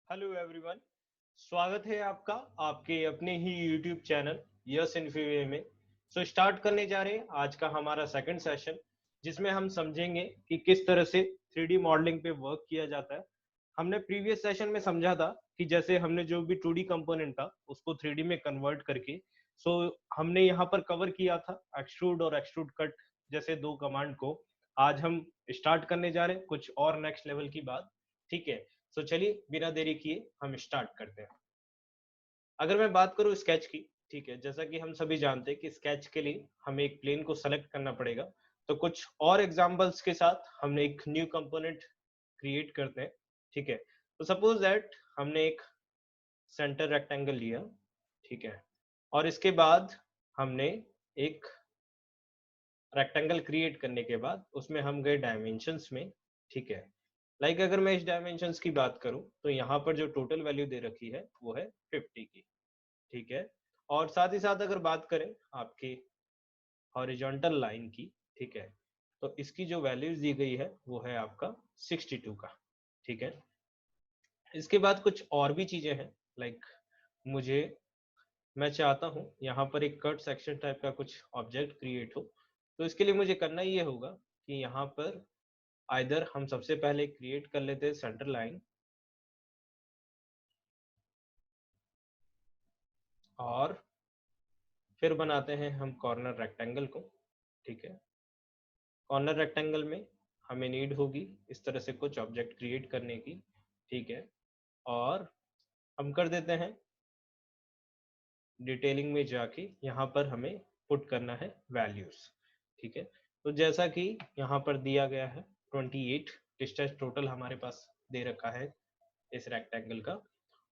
Hello everyone. स्वागत है आपका आपके अपने ही यूट्यूब चैनल यस इन्फीवे में। स्टार्ट करने जा रहे हैं आज का हमारा सेकंड सेशन, जिसमें हम समझेंगे कि किस तरह से 3D मॉडलिंग पे वर्क किया जाता है। हमने प्रीवियस सेशन में समझा था कि जैसे हमने जो भी 2D कंपोनेंट था उसको 3D में कन्वर्ट करके सो हमने यहाँ पर कवर किया था एक्सट्रूड और एक्सट्रूड कट जैसे दो कमांड को। आज हम स्टार्ट करने जा रहे हैं कुछ और नेक्स्ट लेवल की बात। ठीक है, चलिए बिना देरी किए हम स्टार्ट करते हैं। अगर मैं बात करूं स्केच की, ठीक है, जैसा कि हम सभी जानते हैं कि स्केच के लिए हमें एक प्लेन को सेलेक्ट करना पड़ेगा। तो कुछ और एग्जांपल्स के साथ हमने एक न्यू कंपोनेंट क्रिएट करते हैं। ठीक है, तो सपोज दैट हमने एक सेंटर रेक्टेंगल लिया। ठीक है, और इसके बाद हमने एक रेक्टेंगल क्रिएट करने के बाद उसमें हम गए डायमेंशंस में। ठीक है, अगर मैं इस डायमेंशंस की बात करूं तो यहाँ पर जो टोटल वैल्यू दे रखी है वो है 50 की। ठीक है, और साथ ही साथ अगर बात करें आपकी हॉरिजॉन्टल लाइन की, ठीक है, तो इसकी जो वैल्यूज दी गई है वो है आपका 62 का। ठीक है, इसके बाद कुछ और भी चीजें हैं। लाइक मुझे मैं चाहता हूँ यहाँ पर एक कट सेक्शन टाइप का कुछ ऑब्जेक्ट क्रिएट हो। तो इसके लिए मुझे करना ये होगा कि यहाँ पर आइदर हम सबसे पहले क्रिएट कर लेते हैं सेंटर लाइन, और फिर बनाते हैं हम कॉर्नर रेक्टेंगल को। ठीक है, कॉर्नर रेक्टेंगल में हमें नीड होगी इस तरह से कुछ ऑब्जेक्ट क्रिएट करने की। ठीक है, और हम कर देते हैं डिटेलिंग में जाके यहाँ पर हमें पुट करना है वैल्यूज। ठीक है, तो जैसा कि यहाँ पर दिया गया है 28 डिस्टेंस टोटल हमारे पास दे रखा है इस रेक्टेंगल का।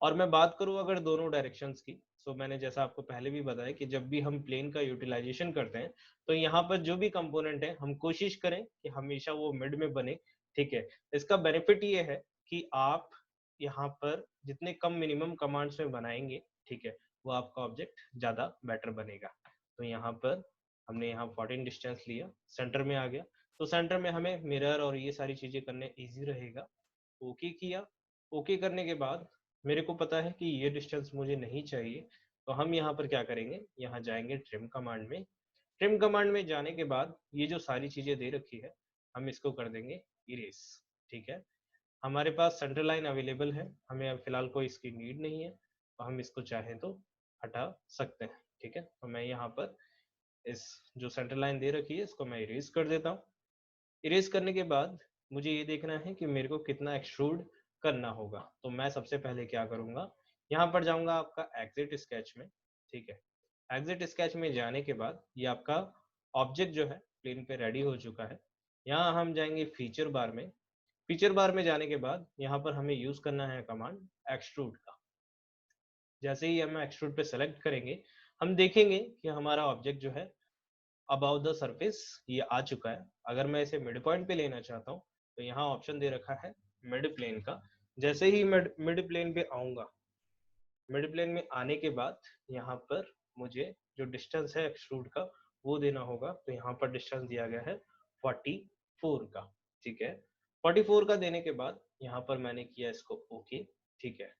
और मैं बात करूं अगर दोनों डायरेक्शंस की, सो मैंने जैसा आपको पहले भी बताया कि जब भी हम प्लेन का यूटिलाइजेशन करते हैं तो यहाँ पर जो भी कंपोनेंट है हम कोशिश करें कि हमेशा वो मिड में बने। ठीक है, इसका बेनिफिट ये है कि आप यहाँ पर जितने कम मिनिमम कमांड्स में बनाएंगे, ठीक है, वो आपका ऑब्जेक्ट ज्यादा बेटर बनेगा। तो यहाँ पर हमने यहाँ 14 डिस्टेंस लिया, सेंटर में आ गया, तो सेंटर में हमें मिरर और ये सारी चीजें करने इजी रहेगा। ओके किया, ओके करने के बाद मेरे को पता है कि ये डिस्टेंस मुझे नहीं चाहिए, तो हम यहाँ पर क्या करेंगे, यहाँ जाएंगे ट्रिम कमांड में। ट्रिम कमांड में जाने के बाद ये जो सारी चीजें दे रखी है हम इसको कर देंगे इरेज। ठीक है, हमारे पास सेंटर लाइन अवेलेबल है, हमें अब फिलहाल कोई इसकी नीड नहीं है, तो हम इसको चाहें तो हटा सकते हैं। ठीक है, तो मैं यहाँ पर इस जो सेंटर लाइन दे रखी है इसको मैं इरेज कर देता हूँ। इरेज करने के बाद मुझे ये देखना है कि मेरे को कितना एक्सट्रूड करना होगा। तो मैं सबसे पहले क्या करूंगा, यहाँ पर जाऊंगा आपका एग्जिट स्केच में। ठीक है, एग्जिट स्केच में जाने के बाद ये आपका ऑब्जेक्ट जो है प्लेन पे रेडी हो चुका है। यहाँ हम जाएंगे फीचर बार में। फीचर बार में जाने के बाद यहाँ पर हमें यूज करना है कमांड एक्सट्रूड का। जैसे ही हम एक्सट्रूड पे सेलेक्ट करेंगे हम देखेंगे कि हमारा ऑब्जेक्ट जो है अबाउट द सरफेस ये आ चुका है। अगर मैं इसे मिड पॉइंट पे लेना चाहता हूँ तो यहाँ ऑप्शन दे रखा है मिड प्लेन का। जैसे ही मिड प्लेन पे आऊंगा, मिड प्लेन में आने के बाद यहाँ पर मुझे जो डिस्टेंस है एक्सट्रूड का वो देना होगा। तो यहाँ पर डिस्टेंस दिया गया है 44 का। ठीक है, 44 का देने के बाद यहाँ पर मैंने किया इसको ओके। ठीक है,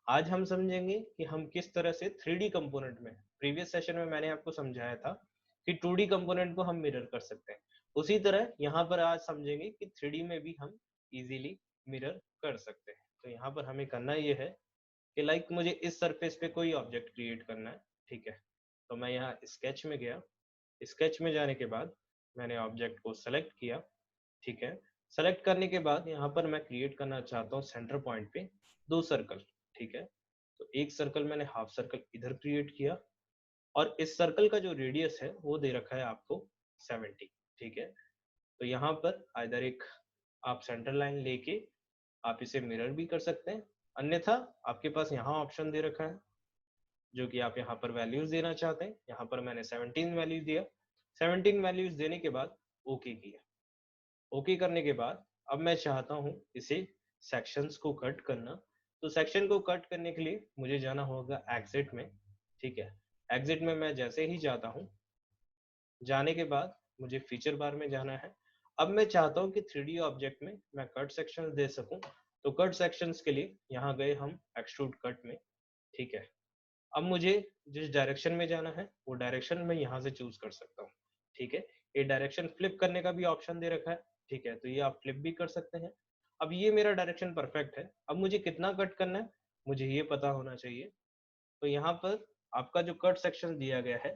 आज हम समझेंगे कि हम किस तरह से 3D कंपोनेंट में, प्रीवियस सेशन में मैंने आपको समझाया था कि 2D कंपोनेंट को हम मिरर कर सकते हैं, उसी तरह यहाँ पर आज समझेंगे कि 3D में भी हम इजीली मिरर कर सकते हैं। तो यहाँ पर हमें करना ये है कि मुझे इस सरफेस पे कोई ऑब्जेक्ट क्रिएट करना है। ठीक है, तो मैं यहाँ स्केच में गया, स्केच में जाने के बाद मैंने ऑब्जेक्ट को सेलेक्ट किया। ठीक है, सेलेक्ट करने के बाद यहाँ पर मैं क्रिएट करना चाहता हूँ सेंटर पॉइंट पे दो सर्कल। ठीक है, तो एक सर्कल मैंने हाफ सर्कल इधर क्रिएट किया, और इस सर्कल का जो रेडियस है वो दे रखा है आपको 70। ठीक है, तो यहाँ पर इधर एक आप सेंटर लाइन लेके आप इसे मिरर भी कर सकते हैं, अन्यथा आपके पास यहाँ ऑप्शन दे रखा है जो कि आप यहाँ पर वैल्यूज देना चाहते हैं। यहाँ पर मैंने 17 वैल्यूज दिया, 17 वैल्यूज देने के बाद ओके किया। ओके करने के बाद अब मैं चाहता हूँ इसे सेक्शंस को कट करना। तो सेक्शन को कट करने के लिए मुझे जाना होगा एग्जिट में। ठीक है, एग्जिट में मैं जैसे ही जाता हूँ, जाने के बाद मुझे फीचर बार में जाना है। अब मैं चाहता हूँ कि 3D ऑब्जेक्ट में मैं कट सेक्शन दे सकूं, तो कट सेक्शंस के लिए यहाँ गए हम एक्सट्रूड कट में, ठीक है। अब मुझे जिस डायरेक्शन में जाना है वो डायरेक्शन मैं यहाँ से चूज कर सकता हूँ, ठीक है। ये डायरेक्शन फ्लिप करने का भी ऑप्शन दे रखा है, ठीक है, तो ये आप फ्लिप भी कर सकते हैं। अब ये मेरा डायरेक्शन परफेक्ट है, अब मुझे कितना कट करना है मुझे ये पता होना चाहिए। तो यहाँ पर आपका जो कट सेक्शन दिया गया है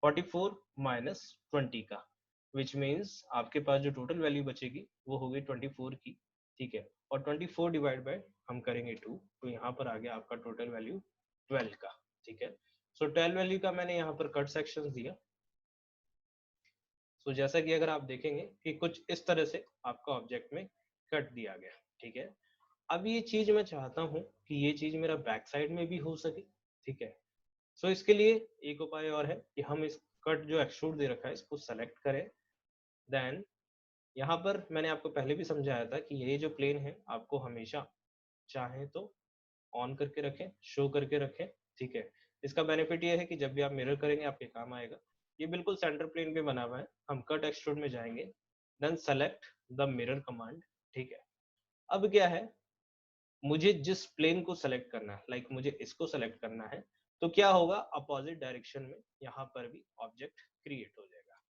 44 माइनस 20 का, विच मीन्स आपके पास जो टोटल वैल्यू बचेगी वो होगी 24 की, ठीक है। और 24 डिवाइड बाय हम करेंगे 2, तो यहाँ पर आ गया आपका टोटल वैल्यू 12 का, ठीक है। सो 12 वैल्यू का मैंने यहाँ पर कट सेक्शन दिया। सो जैसा कि अगर आप देखेंगे कि कुछ इस तरह से आपका ऑब्जेक्ट में कट दिया गया, ठीक है। अब ये चीज मैं चाहता हूँ कि ये चीज मेरा बैक साइड में भी हो सके, ठीक है। सो इसके लिए एक उपाय और है कि हम इस कट जो एक्सट्रूड दे रखा है इसको सेलेक्ट करें। देन यहाँ पर मैंने आपको पहले भी समझाया था कि ये जो प्लेन है आपको हमेशा चाहे तो ऑन करके रखें, शो करके रखें, ठीक है। इसका बेनिफिट ये है कि जब भी आप मिरर करेंगे आपके काम आएगा। ये बिल्कुल सेंटर प्लेन पे बना हुआ है। हम कट एक्सट्रूड में जाएंगे, then select the mirror command, ठीक है। अब क्या है, मुझे जिस प्लेन को सेलेक्ट करना है, लाइक मुझे इसको सेलेक्ट करना है, तो क्या होगा, अपोजिट डायरेक्शन में यहाँ पर भी ऑब्जेक्ट क्रिएट हो जाएगा।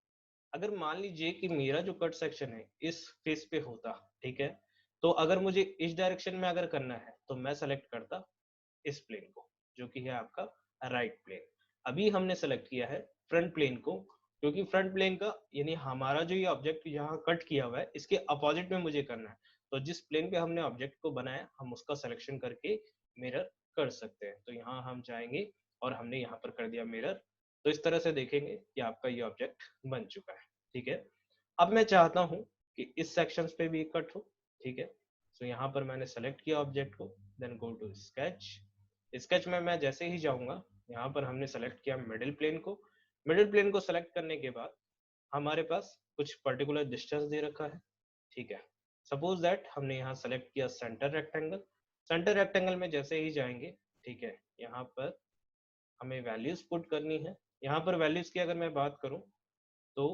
अगर मान लीजिए कि मेरा जो कट सेक्शन है इस फेस पे होता, ठीक है, तो अगर मुझे इस डायरेक्शन में अगर करना है तो मैं सेलेक्ट करता इस प्लेन को, जो कि है आपका राइट प्लेन। अभी हमने सेलेक्ट किया है फ्रंट प्लेन को, क्योंकि फ्रंट प्लेन का यानी हमारा जो ये ऑब्जेक्ट यहाँ कट किया हुआ है इसके अपोजिट में मुझे करना है। तो जिस प्लेन पे हमने ऑब्जेक्ट को बनाया हम उसका सिलेक्शन करके मिरर कर सकते हैं। तो यहाँ हम जाएंगे और हमने यहाँ पर कर दिया मिरर। तो इस तरह से देखेंगे कि आपका ये ऑब्जेक्ट बन चुका है, ठीक है। अब मैं चाहता हूँ कि इस सेक्शन पे भी कट हो, ठीक है। तो यहाँ पर मैंने सेलेक्ट किया ऑब्जेक्ट को, then go to sketch. Sketch में मैं जैसे ही जाऊंगा, यहाँ पर हमने सेलेक्ट किया मिडिल प्लेन को। मिडिल प्लेन को सेलेक्ट करने के बाद हमारे पास कुछ पर्टिकुलर डिस्टेंस दे रखा है, ठीक है। सपोज दैट हमने यहाँ सेलेक्ट किया सेंटर रेक्टेंगल। सेंटर रेक्टेंगल में जैसे ही जाएंगे, ठीक है, यहाँ पर हमें वैल्यूज पुट करनी है। यहाँ पर वैल्यूज की अगर मैं बात करूँ तो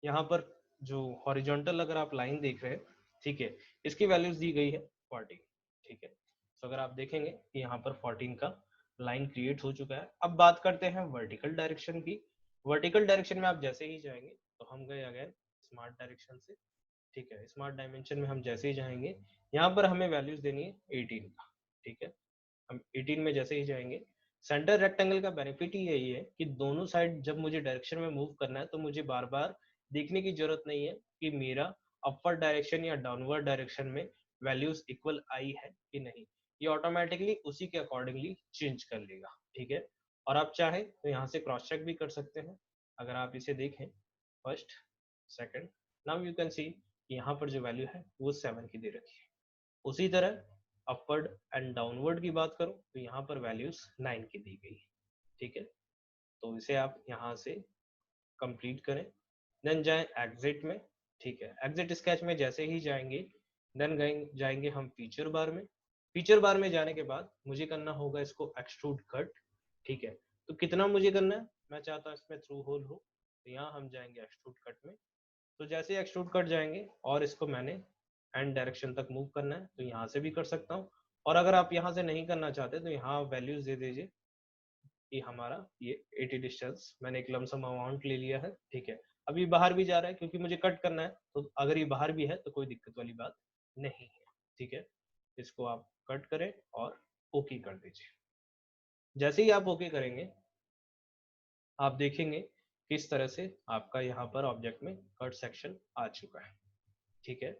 यहाँ पर जो हॉरिजॉन्टल अगर आप लाइन देख रहे हैं, ठीक है, इसकी वैल्यूज दी गई है 14, ठीक है। तो अगर आप देखेंगे कि यहाँ पर 14 का लाइन क्रिएट हो चुका है। अब बात करते हैं वर्टिकल डायरेक्शन की। वर्टिकल डायरेक्शन में आप जैसे ही जाएंगे तो हम गए अगेन स्मार्ट डायरेक्शन से, ठीक है। स्मार्ट डायमेंशन में हम जैसे ही जाएंगे, यहाँ पर हमें वैल्यूज देनी है 18 का, ठीक है। हम 18 में जैसे ही जाएंगे, सेंटर रेक्टेंगल का बेनिफिट ही यही है कि दोनों साइड जब मुझे डायरेक्शन में मूव करना है तो मुझे बार बार देखने की जरूरत नहीं है कि मेरा अपर डायरेक्शन या डाउनवर्ड डायरेक्शन में वैल्यूज इक्वल आई है कि नहीं। ये ऑटोमेटिकली उसी के अकॉर्डिंगली चेंज कर लेगा, ठीक है। और आप चाहे तो यहाँ से क्रॉस चेक भी कर सकते हैं। अगर आप इसे देखें first second, now you can see यहाँ पर जो वैल्यू है वो 7 की दे रखी है। उसी तरह अपवर्ड एंड डाउनवर्ड की बात करूं तो यहाँ पर वैल्यूज 9 की दी गई है, ठीक है। तो इसे आप यहाँ से कंप्लीट करें, देन जाएं एग्जिट में, ठीक है। एग्जिट स्केच में जैसे ही जाएंगे, देन जाएंगे हम फीचर बार में। फीचर बार में जाने के बाद मुझे करना होगा इसको एक्सट्रूड कट, ठीक है। तो कितना मुझे करना है, मैं चाहता हूँ इसमें थ्रू होल हो, तो यहाँ हम जाएंगे एक्सट्रूड कट में। तो जैसे ही एक्सट्रूड कट जाएंगे और इसको मैंने एंड डायरेक्शन तक मूव करना है तो यहाँ से भी कर सकता हूँ। और अगर आप यहाँ से नहीं करना चाहते तो यहाँ वैल्यूज दे दीजिए कि हमारा ये 80 डिस्टेंस, मैंने एक लमसम अमाउंट ले लिया है, ठीक है। अभी बाहर भी जा रहा है क्योंकि मुझे कट करना है, तो अगर ये बाहर भी है तो कोई दिक्कत वाली बात नहीं है, ठीक है। इसको आप कट करें और ओके कर दीजिए। जैसे ही आप ओके करेंगे आप देखेंगे किस तरह से आपका यहाँ पर ऑब्जेक्ट में कट सेक्शन आ चुका है, ठीक है।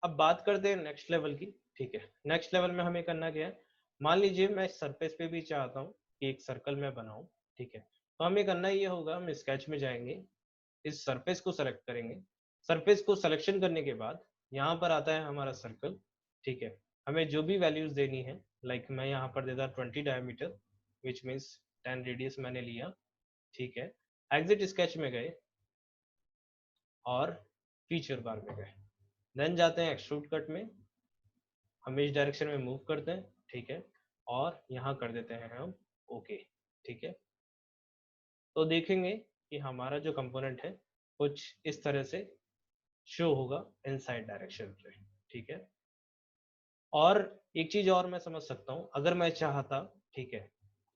अब बात करते हैं नेक्स्ट लेवल की, ठीक है। नेक्स्ट लेवल में हमें करना क्या है, मान लीजिए मैं सरफेस पे भी चाहता हूँ कि एक सर्कल में बनाऊं, ठीक है। तो हमें करना ये होगा, हम स्केच में जाएंगे, इस सरफेस को सेलेक्ट करेंगे। सरफेस को सिलेक्शन करने के बाद यहाँ पर आता है हमारा सर्कल, ठीक है। हमें जो भी वैल्यूज देनी है, लाइक मैं यहाँ पर देता 20 डायमीटर, विच मीन्स 10 रेडियस मैंने लिया, ठीक है। एग्जिट स्केच में गए और फीचर बार में गए, देन जाते हैं एक्सट्रूड कट में, हम इस डायरेक्शन में मूव करते हैं, ठीक है। और यहाँ कर देते हैं हम ओके, ठीक है। तो देखेंगे कि हमारा जो कंपोनेंट है कुछ इस तरह से शो होगा इनसाइड डायरेक्शन पे, ठीक है। और एक चीज और मैं समझ सकता हूँ, अगर मैं चाहता, ठीक है,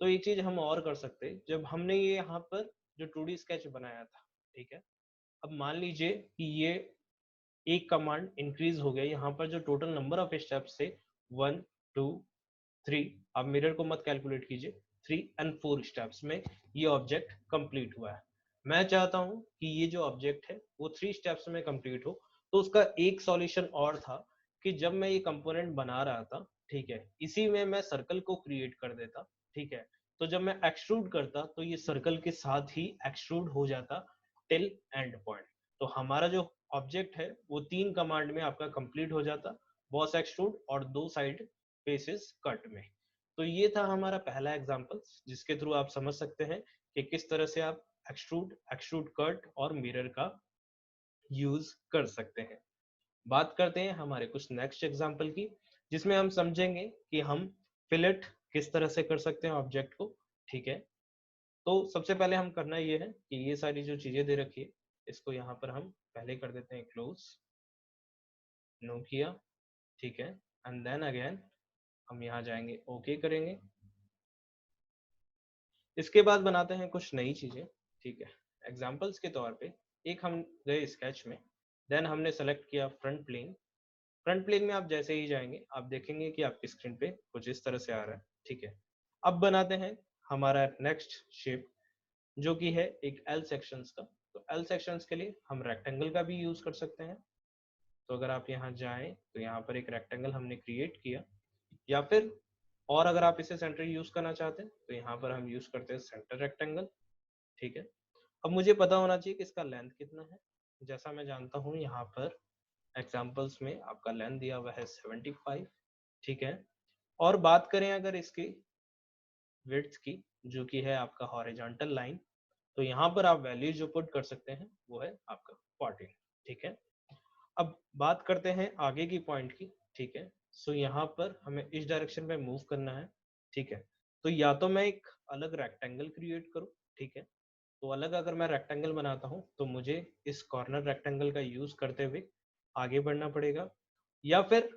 तो एक चीज हम और कर सकते, जब हमने ये यहाँ पर जो 2D स्केच बनाया था, ठीक है, अब मान लीजिए कि ये एक कमांड इंक्रीज हो गया, यहाँ पर जो टोटल नंबर ऑफ स्टेप्स थे 1 2 3, आप मिरर को मत कैलकुलेट कीजिए, 3 और 4 स्टेप्स में ये ऑब्जेक्ट कंप्लीट हुआ है। मैं चाहता हूं कि ये जो ऑब्जेक्ट है वो 3 स्टेप्स में कंप्लीट हो, तो उसका एक सॉल्यूशन और था कि जब मैं ये कंपोनेंट बना रहा था, ठीक है, इसी में मैं सर्कल को क्रिएट कर देता, ठीक है, तो जब मैं एक्सट्रूड करता तो ये सर्कल के साथ ही एक्सट्रूड हो जाता टिल एंड पॉइंट। तो हमारा जो ऑब्जेक्ट है वो 3 कमांड में आपका कंप्लीट हो जाता, बॉस एक्सट्रूड और 2 साइड फेसेस कट में। तो ये था हमारा पहला एग्जांपल, जिसके थ्रू आप समझ सकते हैं कि किस तरह से आप एक्सट्रूड, एक्सट्रूड कट और मिरर का यूज कर सकते हैं। बात करते हैं हमारे कुछ नेक्स्ट एग्जांपल की, जिसमें हम समझेंगे कि हम फिलेट किस तरह से कर सकते हैं ऑब्जेक्ट को, ठीक है। तो सबसे पहले हम करना ये है कि ये सारी जो चीजें दे रखी है, इसको यहाँ पर हम पहले कर देते हैं क्लोज, नो किया, ठीक है, एंड देन अगेन हम यहाँ जाएंगे, ओके करेंगे। इसके बाद बनाते हैं कुछ नई चीजें, ठीक है। एग्जांपल्स के तौर पे एक हम गए स्केच में, देन हमने सेलेक्ट किया फ्रंट प्लेन। फ्रंट प्लेन में आप जैसे ही जाएंगे आप देखेंगे कि आपकी स्क्रीन पे कुछ इस तरह से आ रहा है, ठीक है। अब बनाते हैं हमारा नेक्स्ट शेप, जो कि है एक एल सेक्शंस का। तो एल सेक्शंस के लिए हम रेक्टेंगल का भी यूज कर सकते हैं। तो अगर आप यहाँ जाएं तो यहाँ पर एक रेक्टेंगल हमने क्रिएट किया, या फिर और अगर आप इसे सेंटर यूज करना चाहते हैं तो यहाँ पर हम यूज करते हैं सेंटर रेक्टेंगल, ठीक है। अब मुझे पता होना चाहिए कि इसका लेंथ कितना है। जैसा मैं जानता हूँ यहाँ पर एग्जांपल्स में आपका लेंथ दिया हुआ है 75, ठीक है। और बात करें अगर इसकी विड्थ की, जो कि है आपका हॉरिजॉन्टल लाइन, तो यहाँ पर आप वैल्यू जो पुट कर सकते हैं वो है आपका 14, ठीक है। अब बात करते हैं आगे की पॉइंट की, ठीक है। सो यहाँ पर हमें इस डायरेक्शन में मूव करना है, ठीक है। तो या तो मैं एक अलग रेक्टेंगल क्रिएट करूँ, ठीक है। तो अलग अगर मैं रेक्टेंगल बनाता हूँ तो मुझे इस कॉर्नर रेक्टेंगल का यूज करते हुए आगे बढ़ना पड़ेगा, या फिर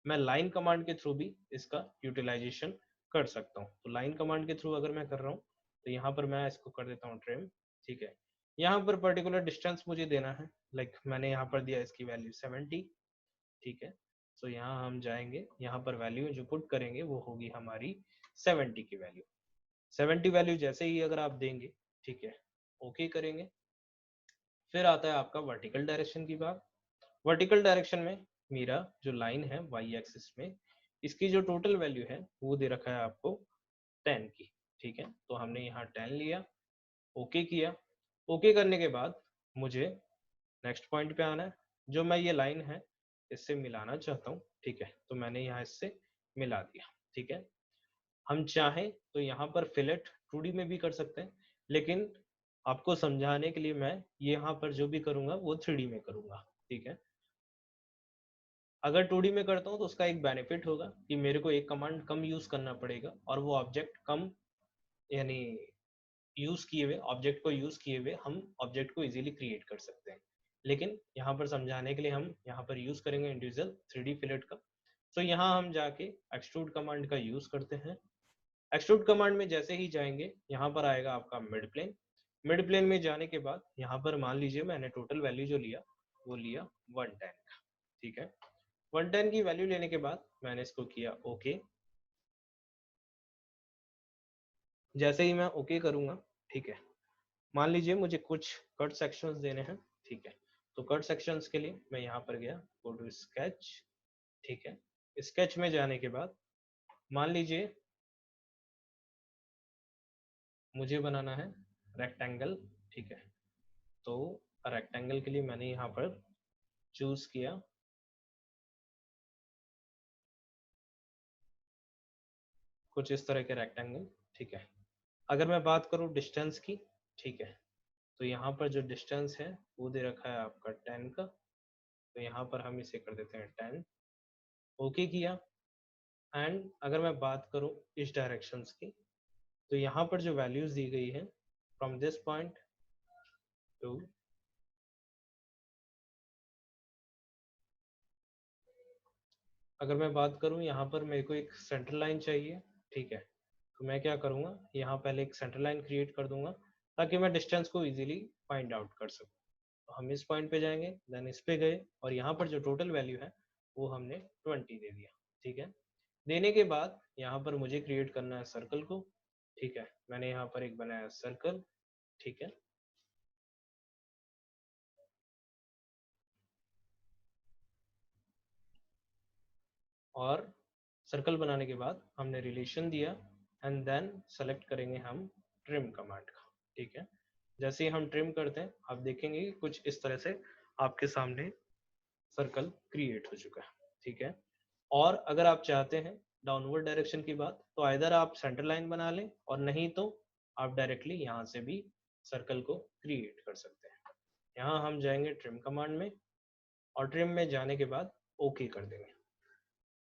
मैं लाइन कमांड के थ्रू भी इसका यूटिलाइजेशन कर सकता हूँ। तो लाइन कमांड के थ्रू अगर मैं कर रहा हूँ तो यहाँ पर मैं इसको कर देता हूँ ट्रिम, ठीक है। यहाँ पर पर्टिकुलर डिस्टेंस मुझे देना है, लाइक मैंने यहाँ पर दिया इसकी वैल्यू 70, ठीक है। सो यहाँ हम जाएंगे, यहाँ पर वैल्यू जो पुट करेंगे वो होगी हमारी 70 की वैल्यू। 70 वैल्यू जैसे ही अगर आप देंगे, ठीक है, ओके करेंगे। फिर आता है आपका वर्टिकल डायरेक्शन की बात। वर्टिकल डायरेक्शन में मेरा जो लाइन है वाई एक्सिस में, इसकी जो टोटल वैल्यू है वो दे रखा है आपको 10 की, ठीक है। तो हमने यहाँ 10 लिया, ओके किया। ओके करने के बाद मुझे नेक्स्ट पॉइंट पे आना है, जो मैं ये लाइन है इससे मिलाना चाहता हूँ, ठीक है। तो मैंने यहाँ इससे मिला दिया, ठीक है। हम चाहें तो यहाँ पर फिलेट 2D में भी कर सकते हैं, लेकिन आपको समझाने के लिए मैं यहाँ पर जो भी करूंगा वो 3D में करूंगा, ठीक है। अगर 2D में करता हूँ तो उसका एक बेनिफिट होगा कि मेरे को एक कमांड कम यूज करना पड़ेगा और वो ऑब्जेक्ट कम, यानी यूज किए हुए ऑब्जेक्ट को यूज किए हुए हम ऑब्जेक्ट को इजीली क्रिएट कर सकते हैं। लेकिन यहाँ पर समझाने के लिए हम यहाँ पर यूज करेंगे इंडिविजुअल 3D फिलेट का। तो यहाँ हम जाके एक्सट्रूड कमांड का यूज करते हैं। एक्सट्रूड कमांड में जैसे ही जाएंगे यहाँ पर आएगा आपका मिड प्लेन। मिड प्लेन में जाने के बाद यहाँ पर मान लीजिए मैंने टोटल वैल्यू जो लिया वो लिया 110, ठीक है। 110 की वैल्यू लेने के बाद मैंने इसको किया ओके। जैसे ही मैं ओके करूंगा, ठीक है, मान लीजिए मुझे कुछ कट सेक्शंस देने हैं, ठीक है। तो कट सेक्शंस के लिए मैं यहाँ पर गया, गो टू स्केच, ठीक है। स्केच में जाने के बाद मान लीजिए मुझे बनाना है रेक्टेंगल, ठीक है। तो रेक्टेंगल के लिए मैंने यहाँ पर चूज किया कुछ इस तरह के रेक्टेंगल, ठीक है। अगर मैं बात करूँ डिस्टेंस की, ठीक है, तो यहाँ पर जो डिस्टेंस है वो दे रखा है आपका 10 का। तो यहाँ पर हम इसे कर देते हैं 10, ओके किया। एंड अगर मैं बात करूँ इस डायरेक्शंस की, तो यहाँ पर जो वैल्यूज दी गई है फ्रॉम दिस पॉइंट टू, अगर मैं बात करूं यहाँ पर मेरे को एक सेंटर लाइन चाहिए, ठीक है, तो मैं क्या करूंगा, यहाँ पहले एक सेंटर लाइन क्रिएट कर दूंगा ताकि मैं डिस्टेंस को इजीली फाइंड आउट कर सकूं। तो हम इस पॉइंट पे जाएंगे, देन इस पे गए और यहाँ पर जो टोटल वैल्यू है वो हमने 20 दे दिया, ठीक है। देने के बाद यहाँ पर मुझे क्रिएट करना है सर्कल को, ठीक है, मैंने यहाँ पर एक बनाया सर्कल, ठीक है। और सर्कल बनाने के बाद हमने रिलेशन दिया एंड देन सेलेक्ट करेंगे हम ट्रिम कमांड का, ठीक है। जैसे ही हम ट्रिम करते हैं आप देखेंगे कि कुछ इस तरह से आपके सामने सर्कल क्रिएट हो चुका है, ठीक है। और अगर आप चाहते हैं डाउनवर्ड डायरेक्शन की बात, तो आइदर आप सेंटर लाइन बना लें और नहीं तो आप डायरेक्टली यहाँ से भी सर्कल को क्रिएट कर सकते हैं। यहाँ हम जाएंगे ट्रिम कमांड में और ट्रिम में जाने के बाद ओके कर देंगे।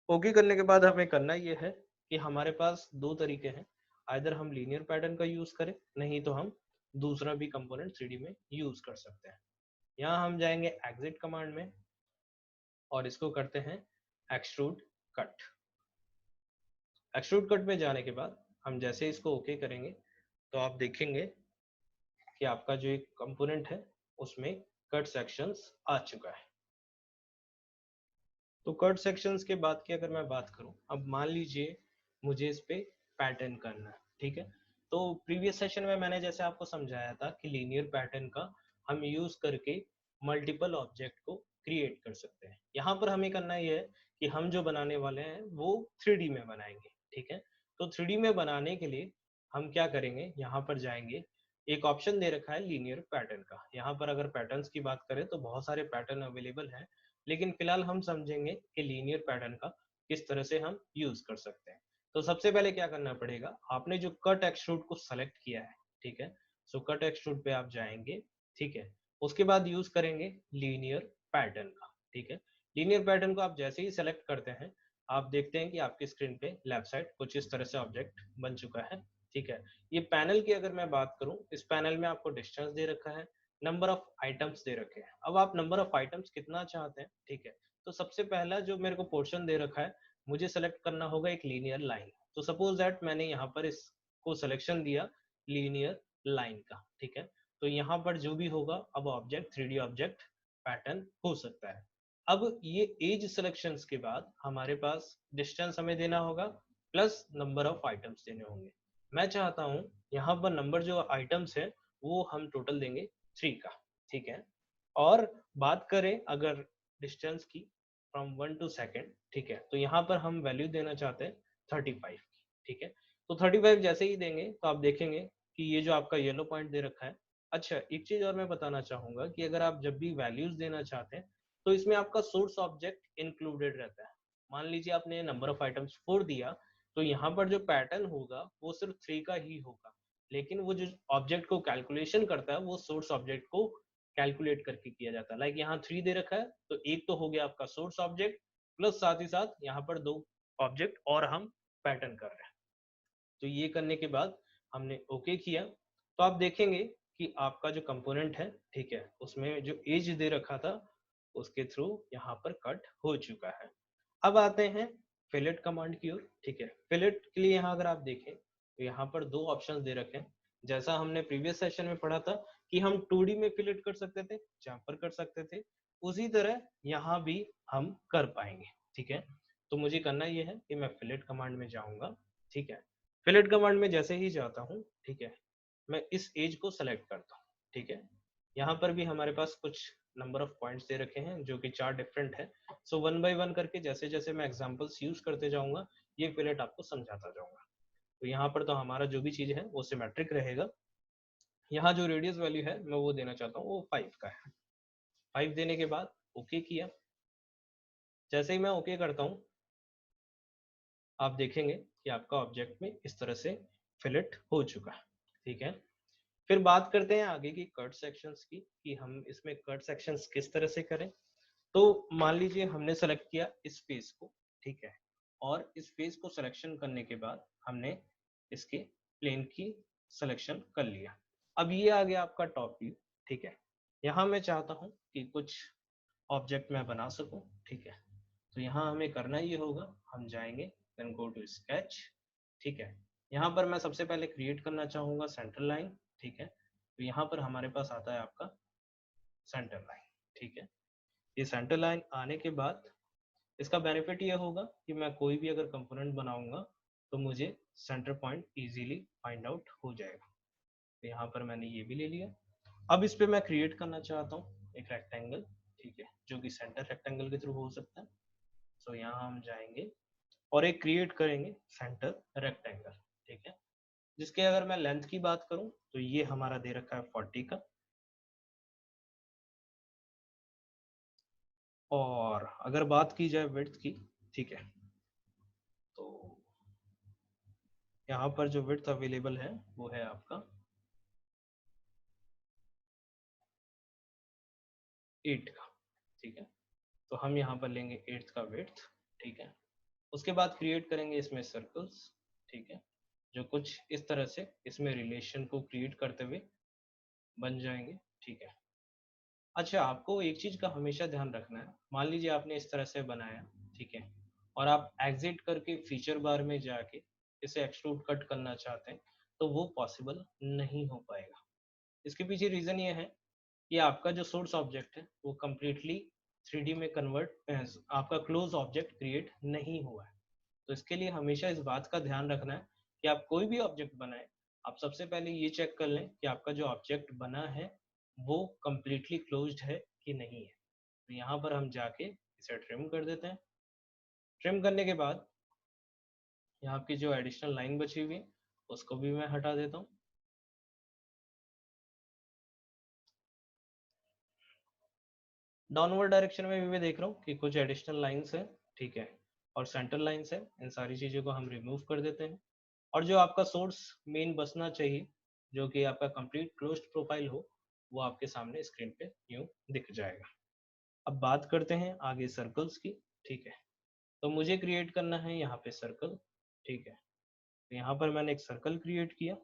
ओके करने के बाद हमें करना ये है कि हमारे पास दो तरीके हैं, आइदर हम लीनियर पैटर्न का यूज करें, नहीं तो हम दूसरा भी कंपोनेंट 3D में यूज कर सकते हैं। यहाँ हम जाएंगे एग्जिट कमांड में और इसको करते हैं एक्सट्रूड कट। एक्सट्रूड कट में जाने के बाद हम जैसे इसको ओके करेंगे तो आप देखेंगे कि आपका जो एक कंपोनेंट है उसमें कट सेक्शंस आ चुका है। तो कट सेक्शंस के बाद की अगर मैं बात करूं, अब मान लीजिए मुझे इस पे पैटर्न करना है, ठीक है। तो प्रीवियस सेशन में मैंने जैसे आपको समझाया था कि लीनियर पैटर्न का हम यूज करके मल्टीपल ऑब्जेक्ट को क्रिएट कर सकते हैं। यहाँ पर हमें करना ये है कि हम जो बनाने वाले हैं वो 3D में बनाएंगे, ठीक है। तो 3D में बनाने के लिए हम क्या करेंगे, यहाँ पर जाएंगे, एक ऑप्शन दे रखा है लीनियर पैटर्न का। यहाँ पर अगर पैटर्न्स की बात करें तो बहुत सारे पैटर्न अवेलेबल हैं, लेकिन फिलहाल हम समझेंगे कि लीनियर पैटर्न का किस तरह से हम यूज कर सकते हैं। तो सबसे पहले क्या करना पड़ेगा, आपने जो कट एक्सट्रूड को सेलेक्ट किया है, ठीक है, सो कट एक्सट्रूड पे आप जाएंगे, ठीक है। उसके बाद यूज करेंगे लीनियर पैटर्न का, ठीक है। लीनियर पैटर्न को आप जैसे ही सेलेक्ट करते हैं आप देखते हैं कि आपकी स्क्रीन पे लेफ्ट साइड कुछ इस तरह से ऑब्जेक्ट बन चुका है, ठीक है। ये पैनल की अगर मैं बात करूं, इस पैनल में आपको डिस्टेंस दे रखा है, नंबर ऑफ आइटम्स दे रखे हैं। अब आप नंबर ऑफ आइटम्स कितना चाहते हैं, ठीक है। तो सबसे पहला जो मेरे को पोर्शन दे रखा है, मुझे सेलेक्ट करना होगा एक लीनियर लाइन। तो सपोज दैट मैंने यहाँ पर इसको सिलेक्शन दिया लीनियर लाइन का, ठीक है। तो यहाँ पर जो भी होगा अब ऑब्जेक्ट 3D ऑब्जेक्ट पैटर्न हो सकता है। अब ये एज सिलेक्शंस के बाद हमारे पास डिस्टेंस हमें देना होगा प्लस नंबर ऑफ आइटम्स देने होंगे। मैं चाहता हूँ यहाँ पर नंबर जो आइटम्स है वो हम टोटल देंगे 3 का, ठीक है। और बात करें अगर डिस्टेंस की फ्रॉम 1 टू सेकेंड, ठीक है, तो यहाँ पर हम वैल्यू देना चाहते हैं 35 की, ठीक है। तो 35 जैसे ही देंगे तो आप देखेंगे कि ये जो आपका येलो पॉइंट दे रखा है। अच्छा, एक चीज और मैं बताना चाहूंगा कि अगर आप जब भी वैल्यूज देना चाहते हैं तो इसमें आपका सोर्स ऑब्जेक्ट इंक्लूडेड रहता है। मान लीजिए आपने नंबर ऑफ आइटम्स 4 दिया, तो यहाँ पर जो पैटर्न होगा वो सिर्फ 3 का ही होगा, लेकिन वो जो ऑब्जेक्ट को कैलकुलेशन करता है वो सोर्स ऑब्जेक्ट को कैलकुलेट करके किया जाता है। लाइक यहाँ 3 दे रखा है तो एक तो हो गया आपका सोर्स ऑब्जेक्ट, प्लस साथ ही साथ यहाँ पर 2 ऑब्जेक्ट और हम पैटर्न कर रहे हैं। तो ये करने के बाद हमने ओके किया तो आप देखेंगे कि आपका जो कंपोनेंट है, ठीक है, उसमें जो एज दे रखा था उसके थ्रू यहाँ पर कट हो चुका है। अब आते हैं फिलेट कमांड की ओर, ठीक है। फिलेट के लिए यहाँ अगर आप देखें तो यहाँ पर 2 ऑप्शंस दे रखे हैं। जैसा हमने प्रीवियस सेशन में पढ़ा था कि हम 2D में फिलेट कर सकते थे, जहाँ कर सकते थे, उसी तरह यहाँ भी हम कर पाएंगे, ठीक है। तो मुझे करना यह है कि मैं फिलेट कमांड में जाऊंगा, ठीक है। फिलेट कमांड में जैसे ही जाता हूँ, ठीक है, मैं इस एज को सेलेक्ट करता हूँ, ठीक है। यहाँ पर भी हमारे पास कुछ नंबर ऑफ पॉइंट्स दे रखे हैं जो कि 4 डिफरेंट है। सो 1 बाय 1 करके जैसे जैसे मैं एग्जांपल्स यूज करते जाऊंगा ये फिलेट आपको समझाता जाऊंगा। तो यहाँ पर तो हमारा जो भी चीज है वो सिमेट्रिक रहेगा। यहाँ जो रेडियस वैल्यू है मैं वो देना चाहता हूँ वो 5 का है। 5 देने के बाद ओके किया। जैसे ही मैं ओके करता हूँ आप देखेंगे कि आपका ऑब्जेक्ट में इस तरह से फिलेट हो चुका है, ठीक है। फिर बात करते हैं आगे की कट सेक्शंस की कि हम इसमें कट सेक्शंस किस तरह से करें। तो मान लीजिए हमने सेलेक्ट किया इस फेस को, ठीक है, और इस फेस को सिलेक्शन करने के बाद हमने इसके प्लेन की सिलेक्शन कर लिया। अब ये आ गया आपका टॉप व्यू, ठीक है। यहाँ मैं चाहता हूँ कि कुछ ऑब्जेक्ट मैं बना सकूं, ठीक है। तो यहाँ हमें करना ये होगा, हम जाएंगे देन गो टू स्केच, ठीक है। यहाँ पर मैं सबसे पहले क्रिएट करना चाहूँगा सेंटर लाइन, ठीक है। तो यहाँ पर हमारे पास आता है आपका सेंटर लाइन, ठीक है। ये सेंटर लाइन आने के बाद इसका बेनिफिट ये होगा कि मैं कोई भी अगर कंपोनेंट बनाऊंगा तो मुझे centre point easily find out हो जाएगा। तो यहाँ पर मैंने ये भी ले लिया। अब इस पे मैं क्रिएट करना चाहता हूँ एक रेक्टेंगल, ठीक है, जो कि सेंटर रेक्टेंगल के थ्रू हो सकता है। सो यहाँ हम जाएंगे और एक क्रिएट करेंगे सेंटर रेक्टेंगल, ठीक है, जिसके अगर मैं लेंथ की बात करूं तो ये हमारा दे रखा है 40 का, और अगर बात की जाए विड्थ की, ठीक है, तो यहाँ पर जो विड्थ अवेलेबल है वो है आपका 8 का, ठीक है। तो हम यहाँ पर लेंगे 8 का विड्थ, ठीक है। उसके बाद क्रिएट करेंगे इसमें सर्कल्स, ठीक है, जो कुछ इस तरह से इसमें रिलेशन को क्रिएट करते हुए बन जाएंगे, ठीक है। अच्छा, आपको एक चीज का हमेशा ध्यान रखना है, मान लीजिए आपने इस तरह से बनाया, ठीक है, और आप एग्जिट करके फीचर बार में जाके इसे एक्सट्रूड कट करना चाहते हैं तो वो पॉसिबल नहीं हो पाएगा। इसके पीछे रीजन ये है कि आपका जो सोर्स ऑब्जेक्ट है वो कम्प्लीटली 3D में कन्वर्ट, आपका क्लोज ऑब्जेक्ट क्रिएट नहीं हुआ है। तो इसके लिए हमेशा इस बात का ध्यान रखना है कि आप कोई भी ऑब्जेक्ट बनाएं, आप सबसे पहले ये चेक कर लें कि आपका जो ऑब्जेक्ट बना है वो कम्प्लीटली क्लोज्ड है कि नहीं है। तो यहाँ पर हम जाके इसे ट्रिम कर देते हैं। ट्रिम करने के बाद यहाँ की जो एडिशनल लाइन बची हुई है उसको भी मैं हटा देता हूँ। डाउनवर्ड डायरेक्शन में भी मैं देख रहा हूँ कि कुछ एडिशनल लाइंस है, ठीक है, और सेंटर लाइंस है। इन सारी चीजों को हम रिमूव कर देते हैं और जो आपका सोर्स मेन बसना चाहिए, जो कि आपका कंप्लीट क्लोज्ड प्रोफाइल हो, वो आपके सामने स्क्रीन पे यूं दिख जाएगा। अब बात करते हैं आगे सर्कल्स की, ठीक है। तो मुझे क्रिएट करना है यहाँ पे सर्कल, ठीक है। तो यहाँ पर मैंने एक सर्कल क्रिएट किया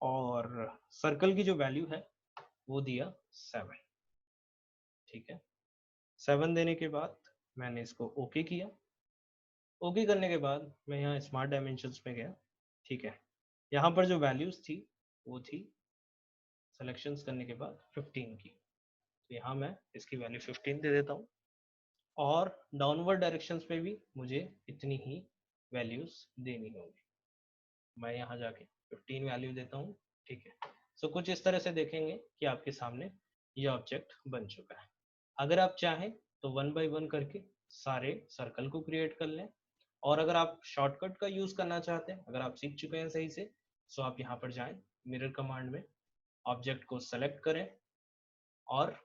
और सर्कल की जो वैल्यू है वो दिया 7, ठीक है। 7 देने के बाद मैंने इसको ओके किया। ओके करने के बाद मैं यहाँ स्मार्ट डायमेंशंस में गया, ठीक है। यहाँ पर जो वैल्यूज थी वो थी सिलेक्शंस करने के बाद 15 की, तो यहाँ मैं इसकी वैल्यू 15 दे देता हूँ और डाउनवर्ड डायरेक्शंस में भी मुझे इतनी ही वैल्यूज देनी होगी। मैं यहाँ जाके 15 वैल्यू देता हूँ, ठीक है। सो कुछ इस तरह से देखेंगे कि आपके सामने ये ऑब्जेक्ट बन चुका है। अगर आप चाहें तो 1 बाय 1 करके सारे सर्कल को क्रिएट कर लें, और अगर आप शॉर्टकट का यूज करना चाहते हैं, अगर आप सीख चुके हैं सही से, सो आप यहाँ पर जाएं, मिरर कमांड में ऑब्जेक्ट को सेलेक्ट करें और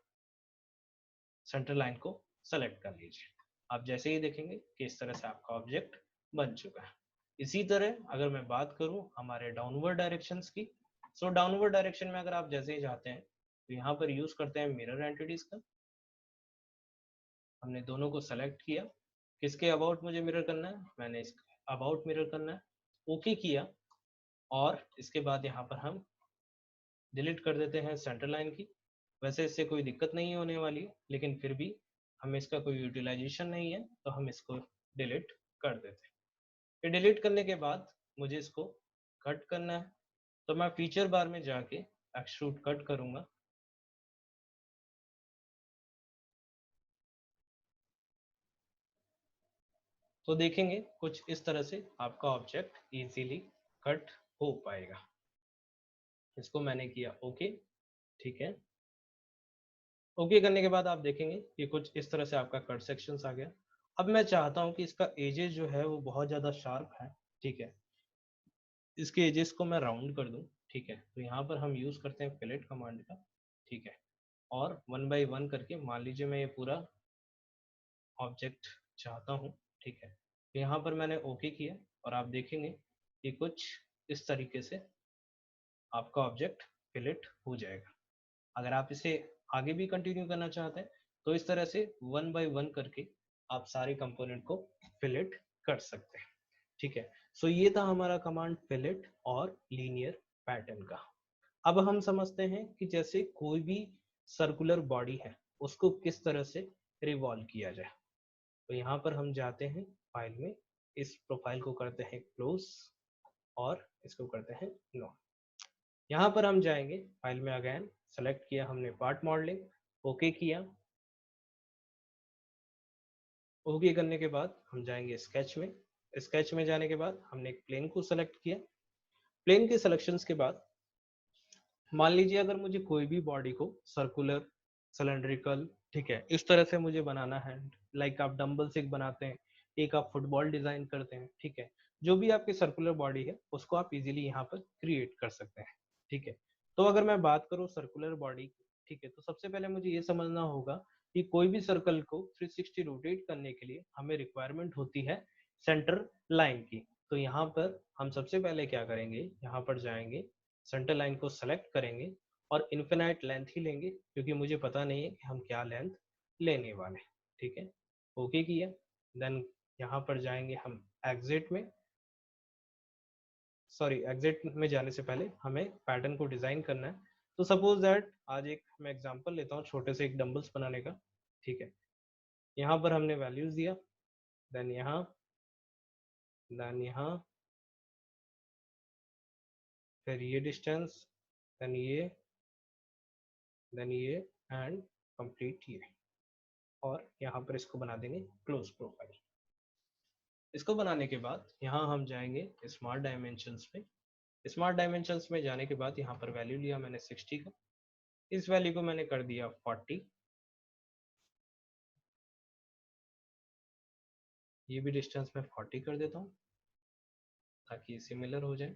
सेंटर लाइन को सेलेक्ट कर लीजिए। आप जैसे ही देखेंगे कि इस तरह से आपका ऑब्जेक्ट बन चुका है। इसी तरह अगर मैं बात करूं हमारे डाउनवर्ड डायरेक्शंस की, सो डाउनवर्ड डायरेक्शन में अगर आप जैसे ही जाते हैं तो यहाँ पर यूज करते हैं मिरर एंटिटीज का। हमने दोनों को सेलेक्ट किया, किसके अबाउट मुझे मिरर करना है, मैंने इसके अबाउट मिरर करना है, ओके किया, और इसके बाद यहाँ पर हम डिलीट कर देते हैं सेंटर लाइन की। वैसे इससे कोई दिक्कत नहीं होने वाली है, लेकिन फिर भी हमें इसका कोई यूटिलाइजेशन नहीं है तो हम इसको डिलीट कर देते हैं। फिर डिलीट करने के बाद मुझे इसको कट करना है, तो मैं फीचर बार में जाके एक्सट्रूड कट करूंगा। तो देखेंगे कुछ इस तरह से आपका ऑब्जेक्ट इजीली कट हो पाएगा। इसको मैंने किया ओके, ठीक है। ओके करने के बाद आप देखेंगे कि कुछ इस तरह से आपका कट सेक्शन आ गया। अब मैं चाहता हूं कि इसका एजेस जो है वो बहुत ज्यादा शार्प है, ठीक है, इसके एजेस को मैं राउंड कर दूं, ठीक है। तो यहाँ पर हम यूज करते हैं फिलेट कमांड का, ठीक है, और 1 बाय 1 करके मान लीजिए मैं ये पूरा ऑब्जेक्ट चाहता हूँ, ठीक है। तो यहाँ पर मैंने ओके किया और आप देखेंगे कि कुछ इस तरीके से आपका ऑब्जेक्ट फिलेट हो जाएगा। अगर आप इसे आगे भी कंटिन्यू करना चाहते हैं तो इस तरह से 1 बाय 1 करके आप सारे कंपोनेंट को फिलेट कर सकते हैं, ठीक है। सो ये था हमारा कमांड फिलेट और लीनियर पैटर्न का। अब हम समझते हैं कि जैसे कोई भी सर्कुलर बॉडी है उसको किस तरह से रिवॉल्व किया जाए। तो यहाँ पर हम जाते हैं फाइल में, इस प्रोफाइल को करते हैं क्लोज और इसको करते हैं नो। यहाँ पर हम जाएंगे फाइल में, अगेन सेलेक्ट किया हमने पार्ट मॉडलिंग, ओके किया। ओके करने के बाद हम जाएंगे स्केच में, स्केच में जाने के बाद हमने एक प्लेन को सेलेक्ट किया। प्लेन के सिलेक्शंस के बाद मान लीजिए अगर मुझे कोई भी बॉडी को सर्कुलर, सिलेंड्रिकल, ठीक है, इस तरह से मुझे बनाना है, लाइक आप डंबल से एक बनाते हैं, एक आप फुटबॉल डिजाइन करते हैं, ठीक है, जो भी आपकी सर्कुलर बॉडी है उसको आप इजीली यहाँ पर क्रिएट कर सकते हैं, ठीक है। तो अगर मैं बात करूँ सर्कुलर बॉडी, ठीक है, तो सबसे पहले मुझे ये समझना होगा कि कोई भी सर्कल को 360 रोटेट करने के लिए हमें रिक्वायरमेंट होती है सेंटर लाइन की। तो यहाँ पर हम सबसे पहले क्या करेंगे, यहाँ पर जाएंगे, सेंटर लाइन को सेलेक्ट करेंगे और इनफिनाइट लेंथ ही लेंगे, क्योंकि मुझे पता नहीं है कि हम क्या लेंथ लेने वाले, ठीक है। ओके किया, देन यहाँ पर जाएंगे हम एग्जिट में, सॉरी एग्जिट में जाने से पहले हमें पैटर्न को डिजाइन करना है। तो सपोज दैट आज एक मैं एग्जांपल लेता हूँ छोटे से एक डंबल्स बनाने का, ठीक है। यहाँ पर हमने वैल्यूज दिया, देन यहाँ, देन यहाँ, फिर ये डिस्टेंस, देन ये, देन ये, एंड कंप्लीट ये, और यहाँ पर इसको बना देंगे क्लोज प्रोफाइल। इसको बनाने के बाद यहाँ हम जाएंगे स्मार्ट डायमेंशंस में, स्मार्ट डायमेंशंस में जाने के बाद यहाँ पर वैल्यू लिया मैंने 60 का, इस वैल्यू को मैंने कर दिया 40, ये भी डिस्टेंस में 40 कर देता हूँ ताकि सिमिलर हो जाए।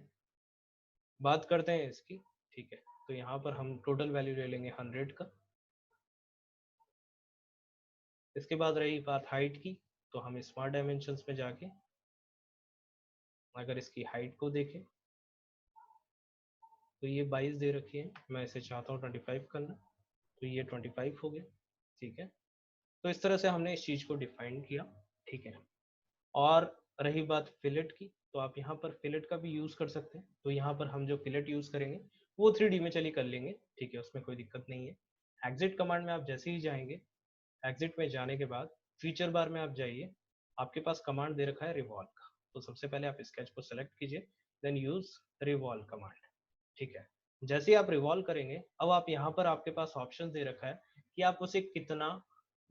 बात करते हैं इसकी, ठीक है, तो यहाँ पर हम टोटल वैल्यू ले लेंगे 100 का। इसके बाद रही बात हाइट की, तो हम स्मार्ट डायमेंशंस में जाके अगर इसकी हाइट को देखें तो ये 22 दे रखी है, मैं इसे चाहता हूँ 25 करना, तो ये 25 हो गया, ठीक है। तो इस तरह से हमने इस चीज को डिफाइन किया, ठीक है। और रही बात फिलेट की, तो आप यहाँ पर फिलेट का भी यूज कर सकते हैं। तो यहाँ पर हम जो फिलेट यूज करेंगे वो 3D में चलिए कर लेंगे, ठीक है, उसमें कोई दिक्कत नहीं है। एग्जिट कमांड में आप जैसे ही जाएंगे, एग्जिट में जाने के बाद फीचर बार में आप जाइए, आपके पास कमांड दे रखा है रिवॉल्व का। तो सबसे पहले आप स्केच को सेलेक्ट कीजिए, देन यूज रिवॉल्व कमांड, ठीक है। जैसे ही आप रिवॉल्व करेंगे, अब आप यहाँ पर आपके पास ऑप्शन दे रखा है कि आप उसे कितना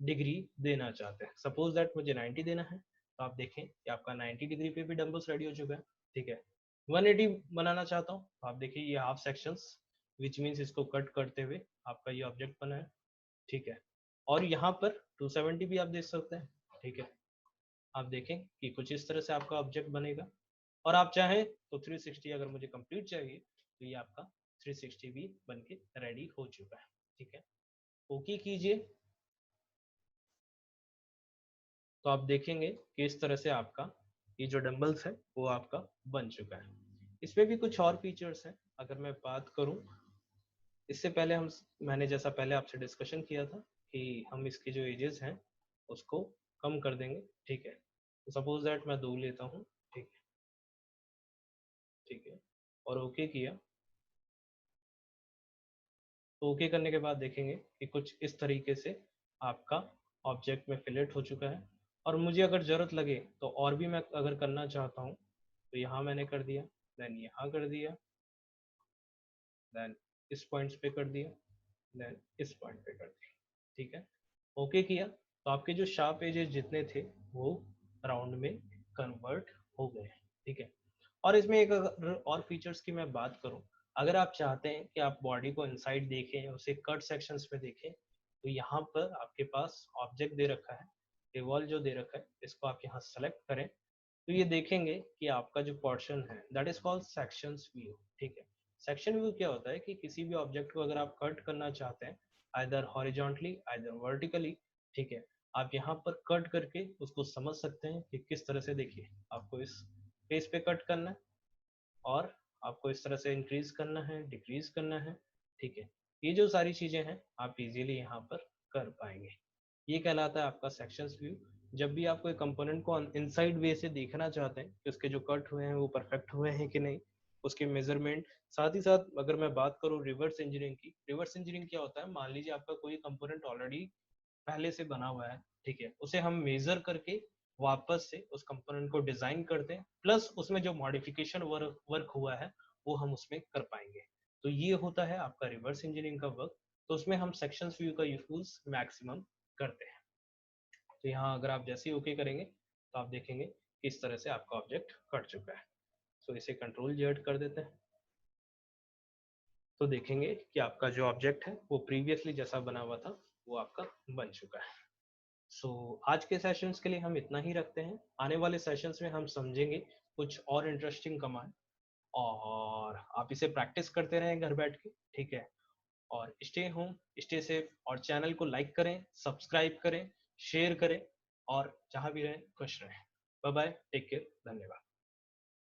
डिग्री देना चाहते हैं। सपोज दैट मुझे 90 देना है, तो आप देखें कि आपका 90 डिग्री पे भी डंबल्स रेडी हो चुका है, ठीक है। 180 बनाना चाहता हूँ, तो आप देखिए ये हाफ सेक्शंस, विच मीन्स इसको कट करते हुए आपका ये ऑब्जेक्ट बना है, ठीक है। और यहाँ पर 270 भी आप देख सकते हैं, ठीक है। आप देखें कि कुछ इस तरह से आपका ऑब्जेक्ट बनेगा। और आप चाहें तो 360 अगर मुझे कंप्लीट चाहिए, तो ये आपका 360 भी बन के रेडी हो चुका है, ठीक है। ओके कीजिए, तो आप देखेंगे कि इस तरह से आपका ये जो डंबल्स है वो आपका बन चुका है। इसमें भी कुछ और फीचर्स हैं, अगर मैं बात करूं, इससे पहले हम, मैंने जैसा पहले आपसे डिस्कशन किया था कि हम इसके जो एजेस हैं उसको कम कर देंगे, ठीक है। तो सपोज दैट मैं 2 लेता हूँ, ठीक है, ठीक है, और ओके किया। तो ओके करने के बाद देखेंगे कि कुछ इस तरीके से आपका ऑब्जेक्ट में फिलेट हो चुका है। और मुझे अगर ज़रूरत लगे तो और भी मैं अगर करना चाहता हूँ, तो यहाँ मैंने कर दिया, देन यहाँ कर दिया, देन इस पॉइंट्स पे कर दिया, देन इस पॉइंट पे कर दिया, ठीक है। ओके किया, तो आपके जो शार्प एजेस जितने थे वो राउंड में कन्वर्ट हो गए, ठीक है। और इसमें एक अगर और फीचर्स की मैं बात करूं, अगर आप चाहते हैं कि आप बॉडी को इनसाइड देखें, उसे कट सेक्शंस में देखें, तो यहाँ पर आपके पास ऑब्जेक्ट दे रखा है, रिवॉल्व जो दे रखा है, इसको आप यहाँ सेलेक्ट करें, तो ये देखेंगे कि आपका जो पोर्शन है that is called sections view, ठीक है। सेक्शन व्यू क्या होता है कि किसी भी ऑब्जेक्ट को अगर आप कट करना चाहते हैं, आइदर हॉरिजॉन्टली आइदर वर्टिकली, ठीक है, आप यहाँ पर कट करके उसको समझ सकते हैं कि किस तरह से, देखिए आपको इस फेस पे कट करना है और आपको इस तरह से इंक्रीज करना है, डिक्रीज करना है, ठीक है। ये जो सारी चीजें हैं आप इजीली यहाँ पर कर पाएंगे। ये कहलाता है आपका सेक्शंस व्यू। जब भी आप कोई कंपोनेंट को इनसाइड वे से देखना चाहते हैं कि उसके जो कट हुए हैं वो परफेक्ट हुए हैं कि नहीं, उसके मेजरमेंट, साथ ही साथ अगर मैं बात करूँ रिवर्स इंजीनियरिंग की, रिवर्स इंजीनियरिंग क्या होता है, मान लीजिए आपका कोई कंपोनेंट ऑलरेडी पहले से बना हुआ है, ठीक है, उसे हम मेजर करके वापस से उस कंपोनेंट को डिजाइन करते हैं, प्लस उसमें जो मॉडिफिकेशन वर्क हुआ है वो हम उसमें कर पाएंगे। तो ये होता है आपका रिवर्स इंजीनियरिंग का वर्क। तो उसमें हम सेक्शंस व्यू का यूज मैक्सिमम करते हैं। तो यहाँ अगर आप जैसे ही ओके करेंगे तो आप देखेंगे किस तरह से आपका ऑब्जेक्ट कट चुका है। तो इसे कंट्रोल जेड कर देते हैं, तो देखेंगे कि आपका जो ऑब्जेक्ट है वो प्रीवियसली जैसा बना हुआ था वो आपका बन चुका है। सो आज के सेशंस के लिए हम इतना ही रखते हैं। आने वाले सेशंस में हम समझेंगे कुछ और इंटरेस्टिंग कमांड, और आप इसे प्रैक्टिस करते रहें घर बैठ के, ठीक है। और स्टे होम, स्टे सेफ, और चैनल को लाइक करें, सब्सक्राइब करें, शेयर करें, और जहां भी रहें खुश रहें। बाय बाय, टेक केयर, धन्यवाद।